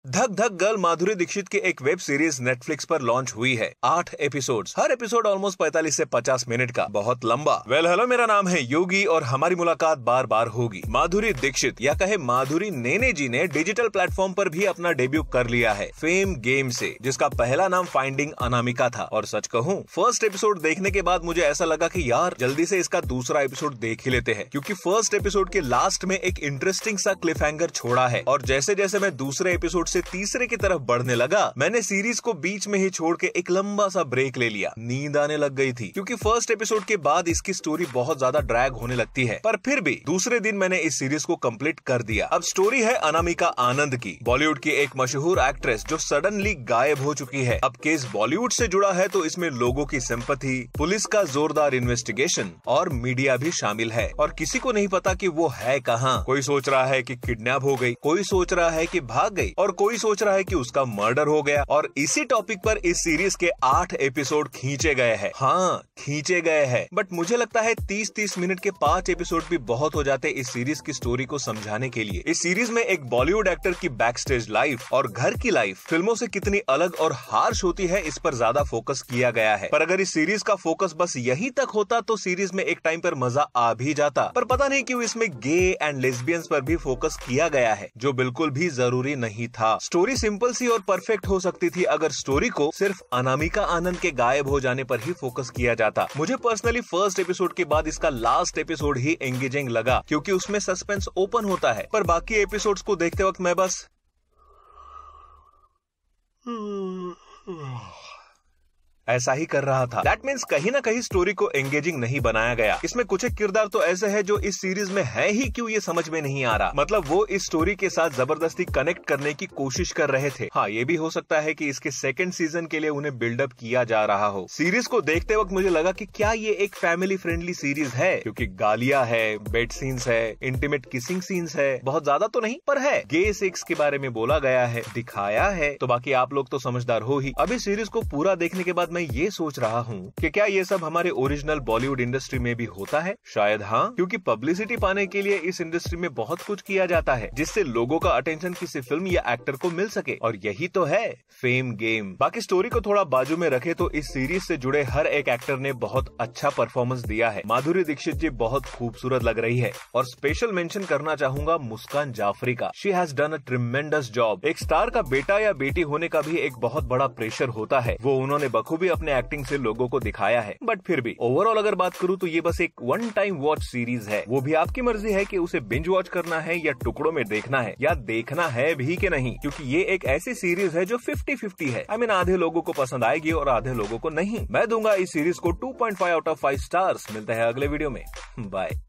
धक धक गर्ल माधुरी दीक्षित की एक वेब सीरीज नेटफ्लिक्स पर लॉन्च हुई है। 8 एपिसोड्स, हर एपिसोड ऑलमोस्ट 45 से 50 मिनट का, बहुत लंबा। हेलो, मेरा नाम है योगी और हमारी मुलाकात बार बार होगी। माधुरी दीक्षित या कहे माधुरी नेने जी ने डिजिटल प्लेटफॉर्म पर भी अपना डेब्यू कर लिया है फेम गेम से, जिसका पहला नाम फाइंडिंग अनामिका था। और सच कहूँ, फर्स्ट एपिसोड देखने के बाद मुझे ऐसा लगा कि यार जल्दी से इसका दूसरा एपिसोड देख ही लेते हैं, क्योंकि फर्स्ट एपिसोड के लास्ट में एक इंटरेस्टिंग सा क्लिफ हैंगर छोड़ा है। और जैसे जैसे मैं दूसरे एपिसोड से तीसरे की तरफ बढ़ने लगा, मैंने सीरीज को बीच में ही छोड़ के एक लंबा सा ब्रेक ले लिया। नींद आने लग गई थी, क्योंकि फर्स्ट एपिसोड के बाद इसकी स्टोरी बहुत ज्यादा ड्रैग होने लगती है। पर फिर भी दूसरे दिन मैंने इस सीरीज को कंप्लीट कर दिया। अब स्टोरी है अनामिका आनंद की, बॉलीवुड की एक मशहूर एक्ट्रेस जो सडनली गायब हो चुकी है। अब केस बॉलीवुड से जुड़ा है तो इसमें लोगों की सिंपैथी, पुलिस का जोरदार इन्वेस्टिगेशन और मीडिया भी शामिल है। और किसी को नहीं पता कि वो है कहाँ। कोई सोच रहा है कि किडनैप हो गई, कोई सोच रहा है कि भाग गई और कोई सोच रहा है कि उसका मर्डर हो गया। और इसी टॉपिक पर इस सीरीज के 8 एपिसोड खींचे गए हैं। हाँ, खींचे गए हैं। बट मुझे लगता है 30-30 मिनट के 5 एपिसोड भी बहुत हो जाते इस सीरीज की स्टोरी को समझाने के लिए। इस सीरीज में एक बॉलीवुड एक्टर की बैक स्टेज लाइफ और घर की लाइफ फिल्मों से कितनी अलग और हार्श होती है, इस पर ज्यादा फोकस किया गया है। पर अगर इस सीरीज का फोकस बस यहीं तक होता तो सीरीज में एक टाइम पर मजा आ भी जाता। पर पता नहीं क्यों इसमें गे एंड लेस्बियंस पर भी फोकस किया गया है, जो बिल्कुल भी जरूरी नहीं था। स्टोरी सिंपल सी और परफेक्ट हो सकती थी अगर स्टोरी को सिर्फ अनामिका आनंद के गायब हो जाने पर ही फोकस किया जाता। मुझे पर्सनली फर्स्ट एपिसोड के बाद इसका लास्ट एपिसोड ही एंगेजिंग लगा, क्योंकि उसमें सस्पेंस ओपन होता है। पर बाकी एपिसोड्स को देखते वक्त मैं बस ऐसा ही कर रहा था। दैट मीन्स कहीं ना कहीं स्टोरी को एंगेजिंग नहीं बनाया गया। इसमें कुछ एक किरदार तो ऐसे है जो इस सीरीज में है ही क्यों, ये समझ में नहीं आ रहा। मतलब वो इस स्टोरी के साथ जबरदस्ती कनेक्ट करने की कोशिश कर रहे थे। हाँ, ये भी हो सकता है कि इसके सेकंड सीजन के लिए उन्हें बिल्डअप किया जा रहा हो। सीरीज को देखते वक्त मुझे लगा कि क्या ये एक फैमिली फ्रेंडली सीरीज है, क्योंकि गालियां है, बेड सीन्स है, इंटीमेट किसिंग सीन्स है, बहुत ज्यादा तो नहीं पर है। गे सेक्स के बारे में बोला गया है, दिखाया है। तो बाकी आप लोग तो समझदार हो ही। अभी सीरीज को पूरा देखने के बाद मैं ये सोच रहा हूँ कि क्या ये सब हमारे ओरिजिनल बॉलीवुड इंडस्ट्री में भी होता है? शायद हाँ, क्योंकि पब्लिसिटी पाने के लिए इस इंडस्ट्री में बहुत कुछ किया जाता है, जिससे लोगों का अटेंशन किसी फिल्म या एक्टर को मिल सके। और यही तो है फेम गेम। बाकी स्टोरी को थोड़ा बाजू में रखे तो इस सीरीज से जुड़े हर एक एक्टर ने बहुत अच्छा परफॉर्मेंस दिया है। माधुरी दीक्षित जी बहुत खूबसूरत लग रही है। और स्पेशल मेंशन करना चाहूंगा मुस्कान जाफरी का। She has done a tremendous job. एक स्टार का बेटा या बेटी होने का भी एक बहुत बड़ा प्रेशर होता है, वो उन्होंने बखूबी अपने एक्टिंग से लोगों को दिखाया है। बट फिर भी ओवरऑल अगर बात करूं तो ये बस एक वन टाइम वॉच सीरीज है। वो भी आपकी मर्जी है कि उसे बिंज वॉच करना है या टुकड़ों में देखना है, या देखना है भी कि नहीं, क्योंकि ये एक ऐसी सीरीज है जो 50-50 है। I mean, आधे लोगों को पसंद आएगी और आधे लोगों को नहीं। मैं दूंगा इस सीरीज को 2.5 आउट ऑफ 5 स्टार्स। मिलते हैं अगले वीडियो में। बाय।